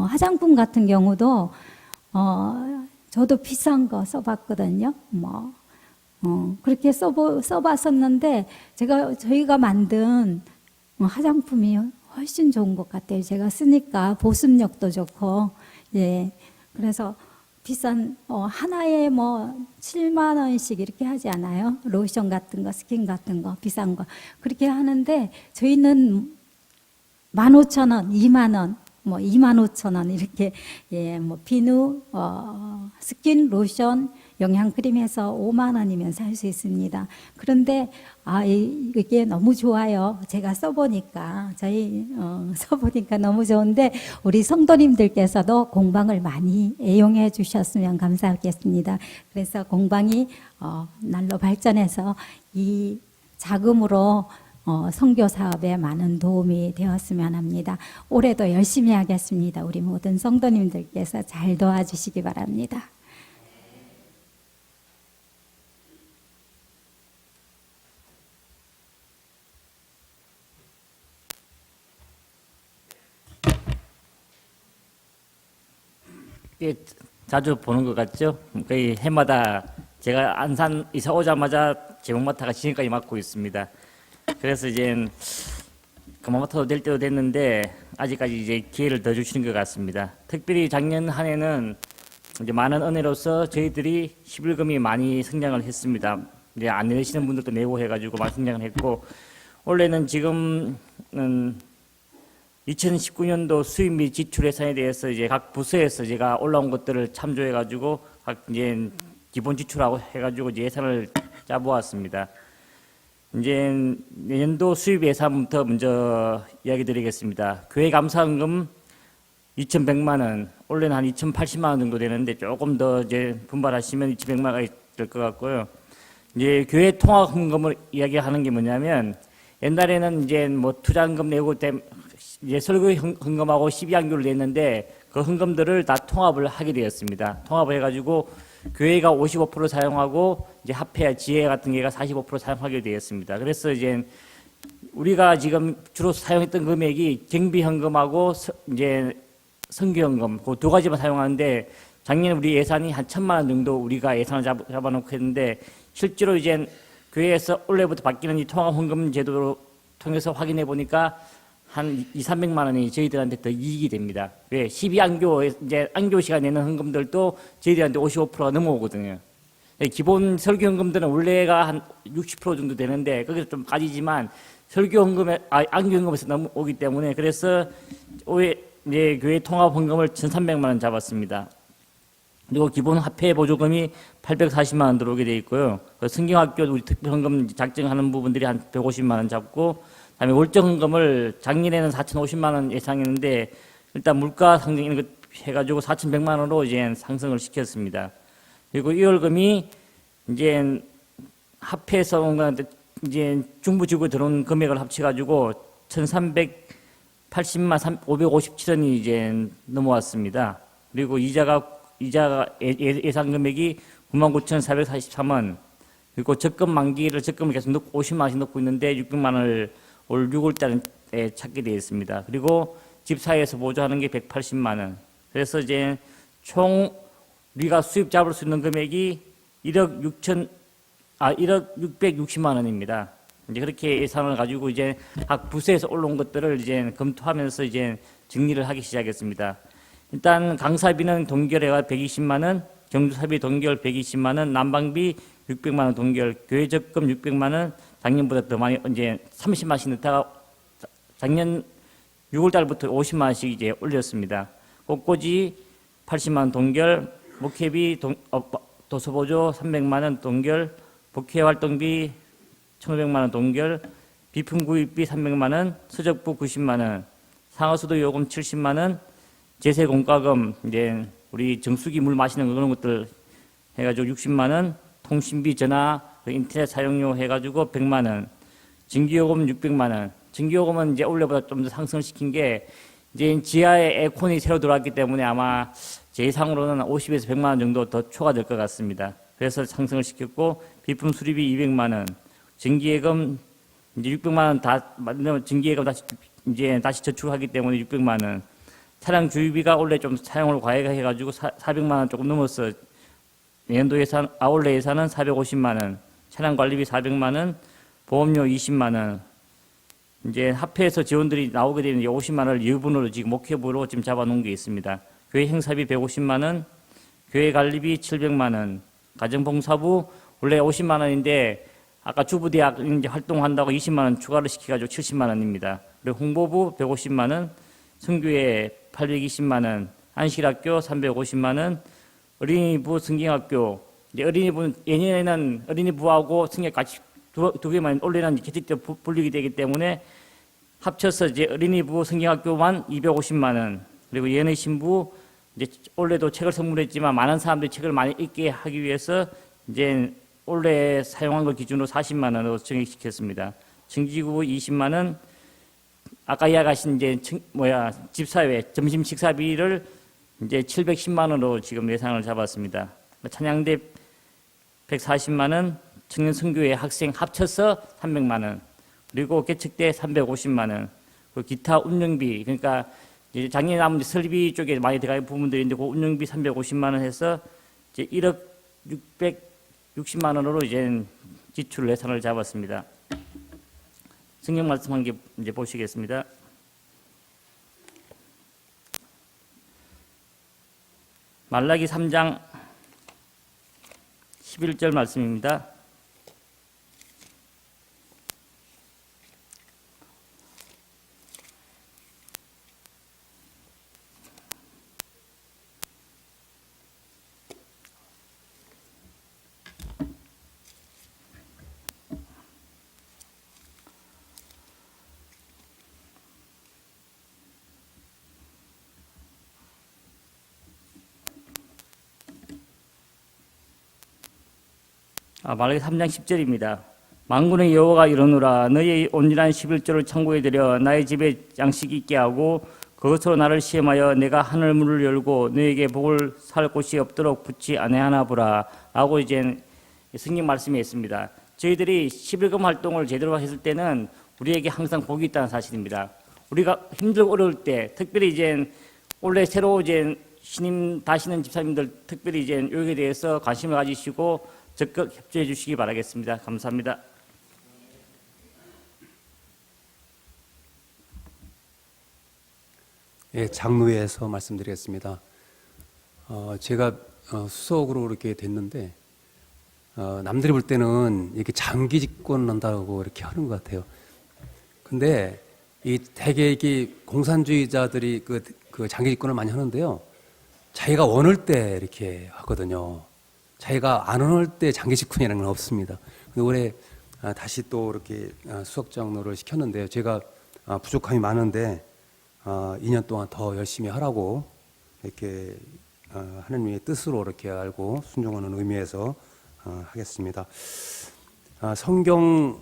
화장품 같은 경우도 저도 비싼 거 써봤거든요. 그렇게 써봤었는데 저희가 만든 화장품이 훨씬 좋은 것 같아요. 제가 쓰니까 보습력도 좋고, 예. 그래서 비싼, 하나에 뭐 7만 원씩 이렇게 하지 않아요? 로션 같은 거, 스킨 같은 거, 비싼 거. 그렇게 하는데 저희는 15,000원, 2만 원, 뭐 25,000원 이렇게 예, 뭐 비누, 스킨, 로션, 영양크림 해서 5만 원이면 살 수 있습니다. 그런데 이게 너무 좋아요. 제가 써보니까 써보니까 너무 좋은데 우리 성도님들께서도 공방을 많이 애용해 주셨으면 감사하겠습니다. 그래서 공방이 날로 발전해서 이 자금으로 선교 사업에 많은 도움이 되었으면 합니다. 올해도 열심히 하겠습니다. 우리 모든 성도님들께서 잘 도와주시기 바랍니다. 꽤 자주 보는 것 같죠? 거의 해마다 제가 안산 이사 오자마자 제목 맡아가 지금까지 맡고 있습니다. 그래서 이제 그만 맡아도 될 때도 됐는데 아직까지 이제 기회를 더 주시는 것 같습니다. 특별히 작년 한 해는 이제 많은 은혜로서 저희들이 11금이 많이 성장을 했습니다. 이제 안 내시는 분들도 내고 해가지고 많이 성장을 했고 올해는 지금은 2019년도 수입 및 지출 예산에 대해서 이제 각 부서에서 제가 올라온 것들을 참조해가지고 각 이제 기본 지출하고 해가지고 이제 예산을 짜보았습니다. 이제 내년도 수입 예산부터 먼저 이야기 드리겠습니다. 교회 감사헌금 2,100만 원, 올해는 한 2,080만 원 정도 되는데 조금 더 이제 분발하시면 2,100만 원이 될 것 같고요. 이제 교회 통합헌금을 이야기하는 게 뭐냐면 옛날에는 이제 뭐 투자헌금 내고 이제 설교 헌금하고 12안교를 냈는데 그 헌금들을 다 통합을 하게 되었습니다. 통합을 해가지고 교회가 55% 사용하고 이제 합회, 지혜 같은 게가 45% 사용하게 되었습니다. 그래서 이제 우리가 지금 주로 사용했던 금액이 경비 헌금하고 이제 선교 헌금 그 두 가지만 사용하는데 작년에 우리 예산이 한 1,000만 원 정도 우리가 예산을 잡아놓고 했는데 실제로 이제 교회에서 올해부터 바뀌는 이 통합 헌금 제도를 통해서 확인해 보니까 한 200~300만 원이 저희들한테 더 이익이 됩니다. 왜? 12안교, 이제 안교 시간 내는 헌금들도 저희들한테 55%가 넘어오거든요. 기본 설교 헌금들은 원래가 한 60% 정도 되는데, 거기서 좀 빠지지만, 설교 헌금에, 안교 헌금에서 넘어오기 때문에, 그래서 올해 이제 교회 통합 헌금을 1,300만 원 잡았습니다. 그리고 기본 화폐 보조금이 840만 원 들어오게 돼 있고요. 성경학교 우리 특별 헌금 작정하는 부분들이 한 150만 원 잡고, 그다음에 월정 헌금을 작년에는 4,050만 원 예상했는데 일단 물가 상승 이런 거 해가지고 4,100만 원으로 이제 상승을 시켰습니다. 그리고 이 월금이 이제 합해서 뭔가 이제 중부지구에 들어온 금액을 합쳐가지고 1,380만 557원이 이제 넘어왔습니다. 그리고 이자가 예상 금액이 99,443원. 그리고 적금 만기를 적금을 계속 넣고 50만 원씩 넣고 있는데 600만 원을 올 6월 달에 찾게 되어 있습니다. 그리고 집사에서 보조하는 게 180만 원. 그래서 이제 총 우리가 수입 잡을 수 있는 금액이 1억 660만 원입니다. 이제 그렇게 예산을 가지고 이제 각 부서에서 올라온 것들을 이제 검토하면서 이제 정리를 하기 시작했습니다. 일단 강사비는 동결해가 120만 원, 경주사비 동결 120만 원, 난방비 600만 원 동결, 교회 적금 600만 원, 작년보다 더 많이 이제 30만 원씩 넣다가 작년 6월 달부터 50만 원씩 이제 올렸습니다. 꽃꽂이 80만 원 동결, 목회비 도서보조 300만 원 동결, 복회 활동비 1,500만 원 동결, 비품 구입비 300만 원, 서적부 90만 원, 상하수도 요금 70만 원, 제세 공과금 이제 우리 정수기 물 마시는 거 그런 것들 해가지고 60만 원, 통신비 전화 인터넷 사용료 해가지고 100만 원, 전기요금 600만 원. 전기요금은 이제 올해보다 좀 더 상승시킨 게 이제 지하에 에어컨이 새로 들어왔기 때문에 아마 제 예상으로는 50에서 100만 원 정도 더 초과될 것 같습니다. 그래서 상승을 시켰고 비품 수리비 200만 원, 전기예금 이제 600만 원 다 전기예금 다시 저축하기 때문에 600만 원. 차량 주유비가 원래 좀 사용을 과해가지고 400만 원 조금 넘었어.年도 예산 올해 예산은 450만 원, 차량 관리비 400만 원, 보험료 20만 원. 이제 합해서 지원들이 나오게 되면 50만 원을 유분으로 지금 목회부로 지금 잡아놓은 게 있습니다. 교회 행사비 150만 원, 교회 관리비 700만 원, 가정봉사부 원래 50만 원인데 아까 주부대학 이제 활동한다고 20만 원 추가를 시켜가지고 70만 원입니다. 그리고 홍보부 150만 원, 성교회 820만 원, 안식학교 350만 원, 어린이부 성경학교 이제 어린이부는 예년에는 어린이부하고 성경 같이 두 개만 올해는 계획대로 분리게 되기 때문에 합쳐서 이제 어린이부 성경학교만 250만 원, 그리고 예내 신부 이제 올해도 책을 선물했지만 많은 사람들이 책을 많이 읽게 하기 위해서 이제 올해 사용한 걸 기준으로 40만 원으로 정액시켰습니다. 정기구 20만 원, 아까 이야기하신 이제 집사회 점심 식사비를 이제 710만 원으로 지금 예산을 잡았습니다. 찬양대 140만 원, 청년 선교회 학생 합쳐서 300만 원, 그리고 개척대 350만 원, 그리고 기타 운영비 그러니까 이제 작년에 남은 설비 쪽에 많이 들어갈 부분들이 있는데 그 운영비 350만 원 해서 이제 1억 660만 원으로 이제 지출 예산을 잡았습니다. 성경 말씀 한 개 이제 보시겠습니다. 말라기 3장 11절 말씀입니다. 말라기 3장 10절입니다. 만군의 여호와가 이르노라 너희의 온전한 11조를 창고에 들여 나의 집에 양식 있게 하고 그것으로 나를 시험하여 내가 하늘 문을 열고 너에게 복을 살 곳이 없도록 붙지 아니하나 보라 라고 이제 성경 말씀이 있습니다. 저희들이 11금 활동을 제대로 했을 때는 우리에게 항상 복이 있다는 사실입니다. 우리가 힘들고 어려울 때 특별히 이제 원래 새로 이제 신임 다시는 집사님들 특별히 이제 여기에 대해서 관심을 가지시고 적극 협조해 주시기 바라겠습니다. 감사합니다. 예, 장로회에서 말씀드리겠습니다. 제가 수석으로 이렇게 됐는데 남들이 볼 때는 이렇게 장기 집권한다고 이렇게 하는 것 같아요. 근데 이 대개 이게 공산주의자들이 그 장기 집권을 많이 하는데요. 자기가 원할 때 이렇게 하거든요. 자기가 안 원할 때 장기 집권이라는 건 없습니다. 근데 올해 다시 또 이렇게 수석 장로를 시켰는데요. 제가 부족함이 많은데 2년 동안 더 열심히 하라고 이렇게 하나님의 뜻으로 이렇게 알고 순종하는 의미에서 하겠습니다. 성경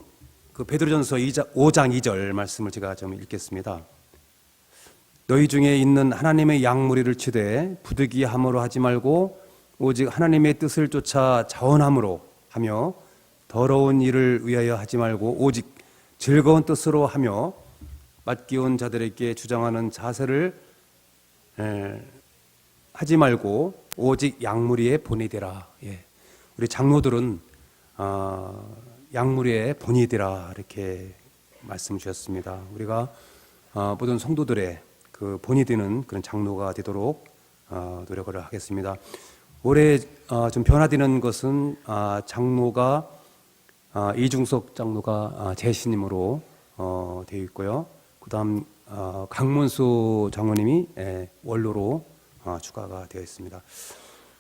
그 베드로전서 5장 2절 말씀을 제가 좀 읽겠습니다. 너희 중에 있는 하나님의 양무리를 치되 부득이함으로 하지 말고 오직 하나님의 뜻을 쫓아 자원함으로 하며 더러운 일을 위하여 하지 말고 오직 즐거운 뜻으로 하며 맡겨온 자들에게 주장하는 자세를 하지 말고 오직 양무리에 본이 되라. 예. 우리 장로들은 양무리에 본이 되라 이렇게 말씀 주셨습니다. 우리가 모든 성도들의 그 본이 되는 그런 장로가 되도록 노력을 하겠습니다. 올해 좀 변화되는 것은 장로가 이중석 장로가 재신임으로 되어 있고요. 그다음 강문수 장로님이 원로로 추가가 되어 있습니다.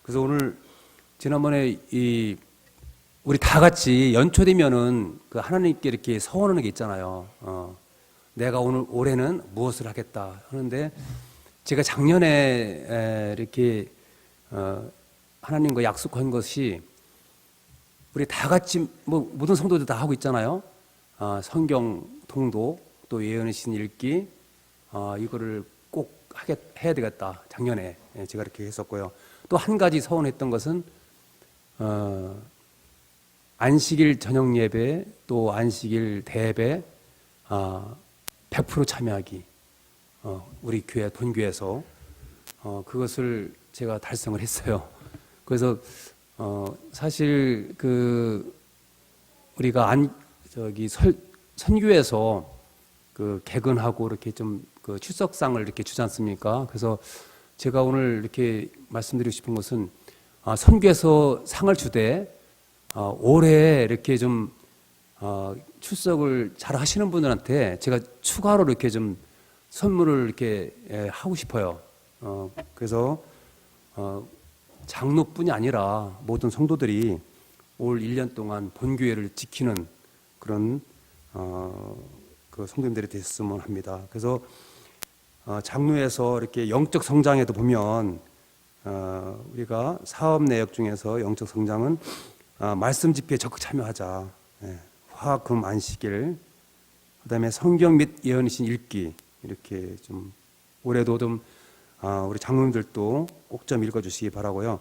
그래서 오늘 지난번에 우리 다 같이 연초되면은 그 하나님께 이렇게 서원하는 게 있잖아요. 내가 올해는 무엇을 하겠다 하는데 제가 작년에 이렇게 하나님과 약속한 것이 우리 다 같이 뭐 모든 성도들 다 하고 있잖아요. 성경 통독 또 예언의 신 읽기 이거를 꼭 해야 되겠다. 작년에 제가 이렇게 했었고요. 또 한 가지 서원했던 것은 안식일 저녁 예배 또 안식일 대예배 100% 참여하기. 우리 교회 본교에서 그것을 제가 달성을 했어요. 그래서 사실 그 우리가 선교에서 그 개근하고 이렇게 좀 그 출석상을 이렇게 주지 않습니까? 그래서 제가 오늘 이렇게 말씀드리고 싶은 것은 선교에서 상을 주되 올해 이렇게 좀 출석을 잘 하시는 분들한테 제가 추가로 이렇게 좀 선물을 이렇게 하고 싶어요. 그래서 장로뿐이 아니라 모든 성도들이 올 1년 동안 본교회를 지키는 그런 그 성도님들이 됐으면 합니다. 그래서 장로에서 이렇게 영적 성장에도 보면 우리가 사업 내역 중에서 영적 성장은 말씀 집회에 적극 참여하자. 화, 금, 안식일, 그다음에 성경 및 예언이신 읽기 이렇게 좀 올해도 좀 우리 장로님들도 꼭 좀 읽어주시기 바라고요.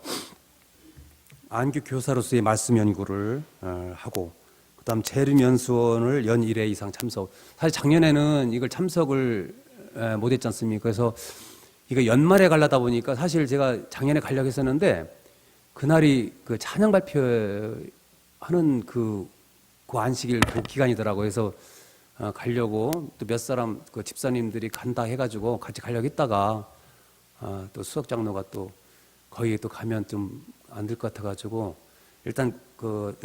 안교 교사로서의 말씀 연구를 하고 그다음 재림연수원을 연 1회 이상 참석. 사실 작년에는 이걸 참석을 못했지 않습니까? 그래서 이거 연말에 가려다 보니까 사실 제가 작년에 가려고 했었는데 그날이 그 찬양 발표하는 그 안식일 그 기간이더라고요. 그래서 가려고 또 몇 사람 그 집사님들이 간다 해가지고 같이 가려고 했다가 또 수석 장로가 또 거기에 또 가면 좀 안 될 것 같아가지고 일단 그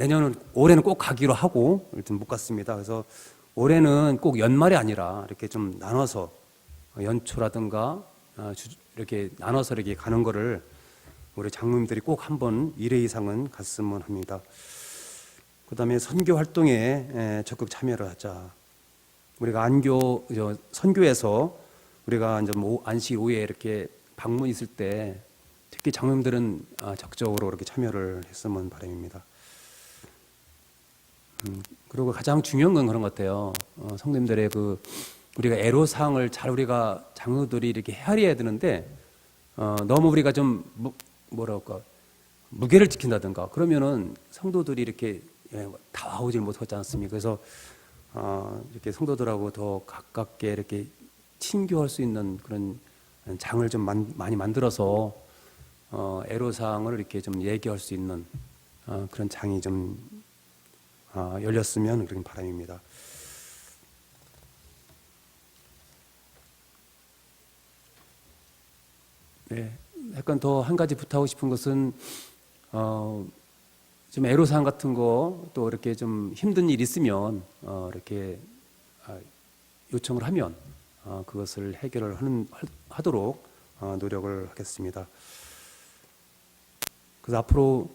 올해는 꼭 가기로 하고 일단 못 갔습니다. 그래서 올해는 꼭 연말이 아니라 이렇게 좀 나눠서 연초라든가 이렇게 나눠서 이렇게 가는 거를 우리 장로님들이 꼭 한번 1회 이상은 갔으면 합니다. 그다음에 선교 활동에 적극 참여를 하자. 우리가 선교에서 우리가 이제 안식 오후에 이렇게 방문 있을 때 특히 장로님들은 적극적으로 이렇게 참여를 했으면 바람입니다. 그리고 가장 중요한 건 그런 것 같아요. 성도님들의 그 우리가 애로사항을 잘 우리가 장로들이 이렇게 헤아려야 되는데 너무 우리가 좀 뭐랄까 무게를 지킨다든가 그러면은 성도들이 이렇게 다 오질 못하지 않습니까? 그래서 이렇게 성도들하고 더 가깝게 이렇게 친교할 수 있는 그런 장을 좀 많이 만들어서 애로사항을 이렇게 좀 얘기할 수 있는 그런 장이 좀 열렸으면 그런 바람입니다. 네, 약간 더 한 가지 부탁하고 싶은 것은 좀 애로사항 같은 거 또 이렇게 좀 힘든 일 있으면 이렇게 요청을 하면 그것을 해결을 하도록 노력을 하겠습니다. 그래서 앞으로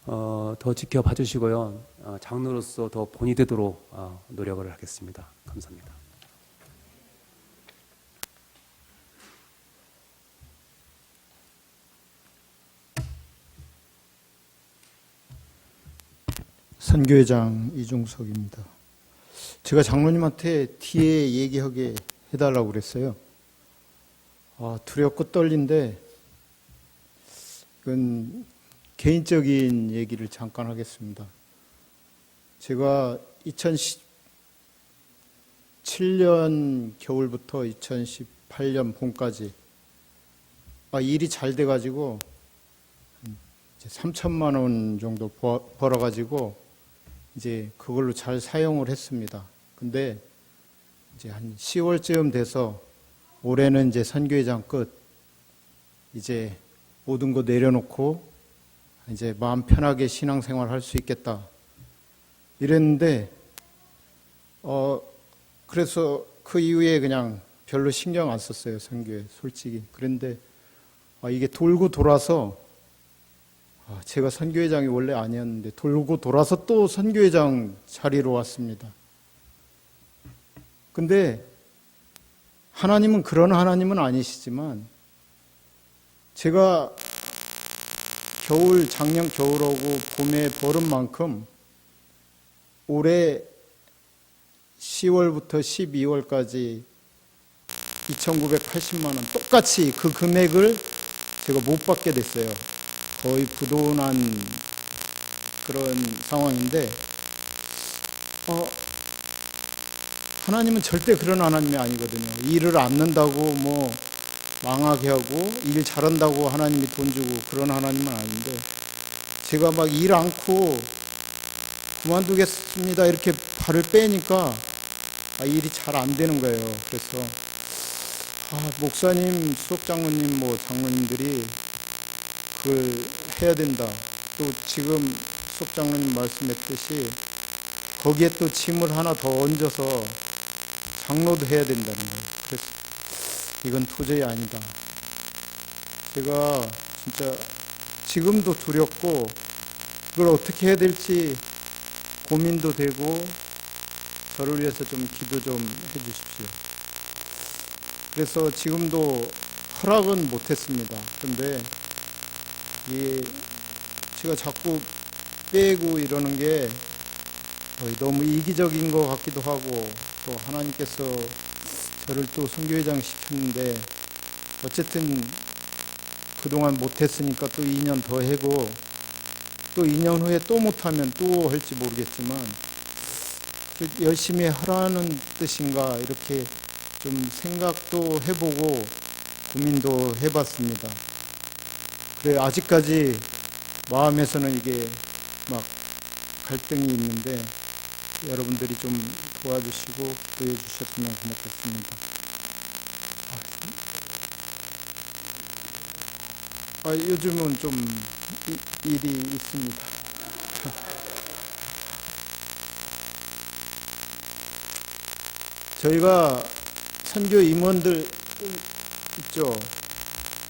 더 지켜봐 주시고요. 장로로서 더 본이 되도록 노력을 하겠습니다. 감사합니다. 선교회장 이중석입니다. 제가 장로님한테 뒤에 얘기하게 해달라고 그랬어요. 두렵고 떨린데 이건 개인적인 얘기를 잠깐 하겠습니다. 제가 2017년 겨울부터 2018년 봄까지 일이 잘 돼가지고 이제 3천만 원 정도 벌어가지고 이제 그걸로 잘 사용을 했습니다. 근데 이제 한 10월쯤 돼서 올해는 이제 선교회장 끝, 이제 모든 거 내려놓고 이제 마음 편하게 신앙생활 할 수 있겠다 이랬는데 그래서 그 이후에 그냥 별로 신경 안 썼어요, 선교에 솔직히. 그런데 이게 돌고 돌아서 제가 선교회장이 원래 아니었는데 돌고 돌아서 또 선교회장 자리로 왔습니다. 근데 하나님은 그런 하나님은 아니시지만 제가 작년 겨울하고 봄에 벌은 만큼 올해 10월부터 12월까지 2,980만 원 똑같이 그 금액을 제가 못 받게 됐어요. 거의 부도난 그런 상황인데 하나님은 절대 그런 하나님이 아니거든요. 일을 안 는다고 뭐 망하게 하고 일 잘한다고 하나님이 돈 주고 그런 하나님은 아닌데 제가 막 일 않고 그만두겠습니다 이렇게 발을 빼니까 일이 잘 안 되는 거예요. 그래서 목사님, 수석장로님, 뭐 장로님들이 그걸 해야 된다. 또 지금 수석장로님 말씀했듯이 거기에 또 짐을 하나 더 얹어서 장로도 해야 된다는 거예요. 그래서 이건 도저히 아니다. 제가 진짜 지금도 두렵고 그걸 어떻게 해야 될지 고민도 되고 저를 위해서 좀 기도 좀 해주십시오. 그래서 지금도 허락은 못했습니다. 그런데 제가 자꾸 빼고 이러는 게 너무 이기적인 것 같기도 하고 또 하나님께서 저를 또 선교회장 시켰는데 어쨌든 그동안 못했으니까 또 2년 더 하고 또 2년 후에 또 못하면 또 할지 모르겠지만 열심히 하라는 뜻인가 이렇게 좀 생각도 해보고 고민도 해봤습니다. 그래 아직까지 마음에서는 이게 막 갈등이 있는데 여러분들이 좀 도와주시고 기도해 주셨으면 고맙겠습니다. 요즘은 좀 일이 있습니다. 저희가 선교 임원들 있죠.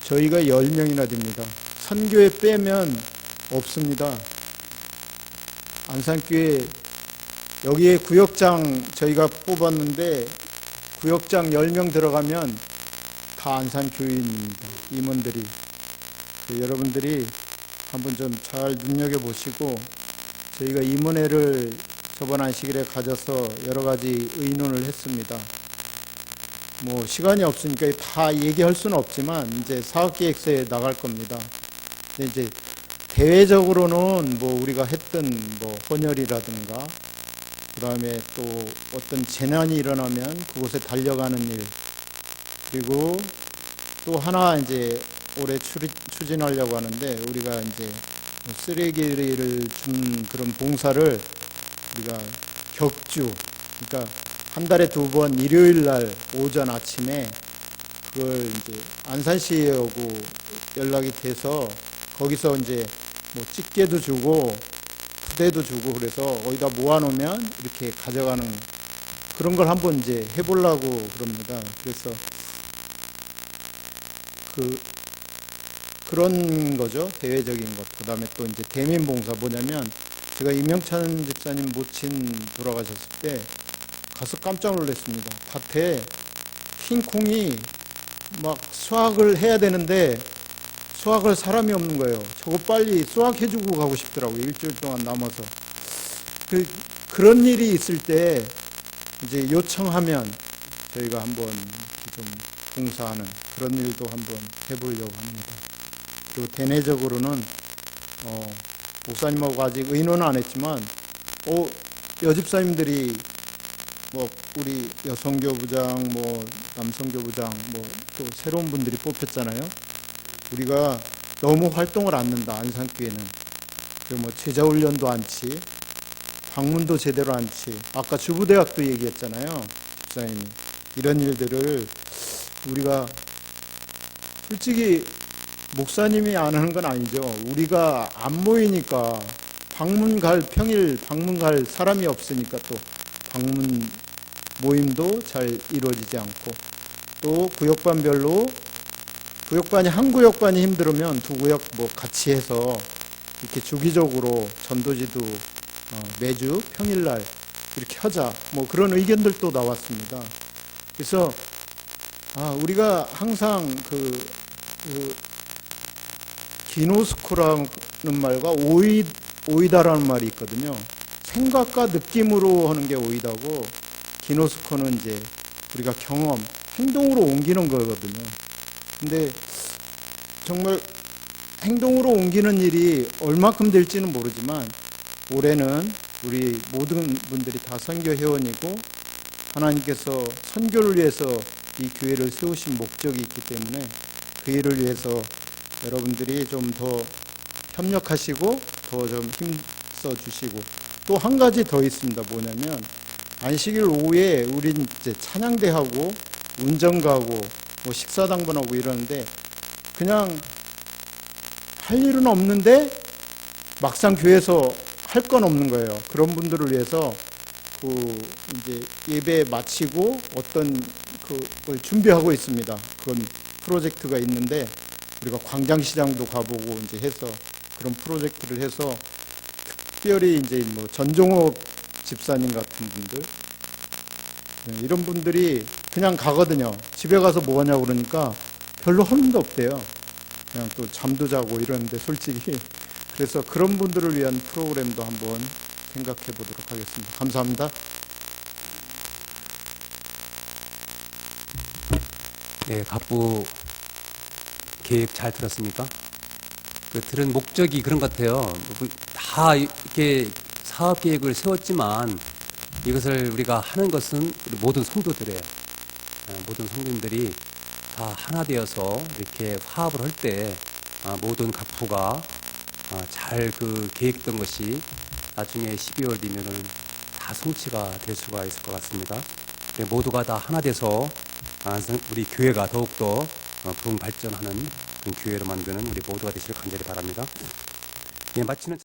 저희가 10명이나 됩니다. 선교에 빼면 없습니다. 안산교회 여기에 구역장 저희가 뽑았는데 구역장 10명 들어가면 다 안산교인입니다. 임원들이. 여러분들이 한번 좀 잘 눈여겨보시고 저희가 임원회를 저번 안식일에 가져서 여러 가지 의논을 했습니다. 뭐 시간이 없으니까 다 얘기할 수는 없지만 이제 사업계획서에 나갈 겁니다. 근데 이제 대외적으로는 뭐 우리가 했던 뭐 헌혈이라든가 그다음에 또 어떤 재난이 일어나면 그곳에 달려가는 일 그리고 또 하나 이제 올해 추진하려고 하는데 우리가 이제 쓰레기를 준 그런 봉사를 우리가 격주 그러니까 한 달에 2번 일요일 날 오전 아침에 그걸 이제 안산시에 오고 연락이 돼서 거기서 이제 뭐 집게도 주고 푸대도 주고 그래서 어디다 모아놓으면 이렇게 가져가는 그런 걸 한번 이제 해보려고 그럽니다. 그래서 그런 거죠. 대외적인 것. 그 다음에 또 이제 대민봉사 뭐냐면 제가 임명찬 집사님 모친 돌아가셨을 때 가서 깜짝 놀랐습니다. 밭에 흰 콩이 막 수확을 해야 되는데 수확할 사람이 없는 거예요. 저거 빨리 수확해주고 가고 싶더라고요. 일주일 동안 남아서. 그런 일이 있을 때 이제 요청하면 저희가 한번 좀 봉사하는 그런 일도 한번 해보려고 합니다. 그리고 대내적으로는 목사님하고 아직 의논은 안 했지만 여집사님들이 뭐 우리 여성교부장, 뭐 남성교부장, 뭐 또 새로운 분들이 뽑혔잖아요. 우리가 너무 활동을 않는다. 안산교회는 뭐 제자훈련도 않지, 방문도 제대로 않지. 아까 주부대학도 얘기했잖아요, 집사님이. 이런 일들을 우리가 솔직히 목사님이 안 하는 건 아니죠. 우리가 안 모이니까 평일 방문 갈 사람이 없으니까 또 방문 모임도 잘 이루어지지 않고, 또 구역반별로 한 구역반이 힘들으면 두 구역 뭐 같이 해서 이렇게 주기적으로 전도지도 매주 평일날 이렇게 하자, 뭐 그런 의견들도 나왔습니다. 그래서 우리가 항상 기노스코라는 말과 오이다라는 말이 있거든요. 생각과 느낌으로 하는 게 오이다고, 기노스코는 이제 우리가 경험, 행동으로 옮기는 거거든요. 근데 정말 행동으로 옮기는 일이 얼마큼 될지는 모르지만, 올해는 우리 모든 분들이 다 선교 회원이고 하나님께서 선교를 위해서 이 교회를 세우신 목적이 있기 때문에 그 일을 위해서 여러분들이 좀 더 협력하시고 더 좀 힘써 주시고, 또 한 가지 더 있습니다. 뭐냐면 안식일 오후에 우린 이제 찬양대 하고 운전 가고 뭐 식사 당번하고 이러는데 그냥 할 일은 없는데 막상 교회에서 할 건 없는 거예요. 그런 분들을 위해서 이제 예배 마치고 어떤 그걸 준비하고 있습니다. 그런 프로젝트가 있는데 우리가 광장시장도 가보고 이제 해서 그런 프로젝트를 해서 특별히 이제 뭐 전종호 집사님 같은 분들, 이런 분들이 그냥 가거든요. 집에 가서 뭐 하냐고 그러니까 별로 하는 게 없대요. 그냥 또 잠도 자고 이러는데 솔직히. 그래서 그런 분들을 위한 프로그램도 한번 생각해 보도록 하겠습니다. 감사합니다. 네, 갑부 계획 잘 들었습니까? 들은 목적이 그런 것 같아요. 다 이렇게 사업 계획을 세웠지만 이것을 우리가 하는 것은 우리 모든 성도들이에요. 모든 성도님들이 다 하나 되어서 이렇게 화합을 할 때 모든 각부가 잘 계획했던 것이 나중에 12월 되면은 다 성취가 될 수가 있을 것 같습니다. 모두가 다 하나 돼서 우리 교회가 더욱더 부흥 발전하는 그런 교회로 만드는 우리 모두가 되시길 간절히 바랍니다. 예, 마치는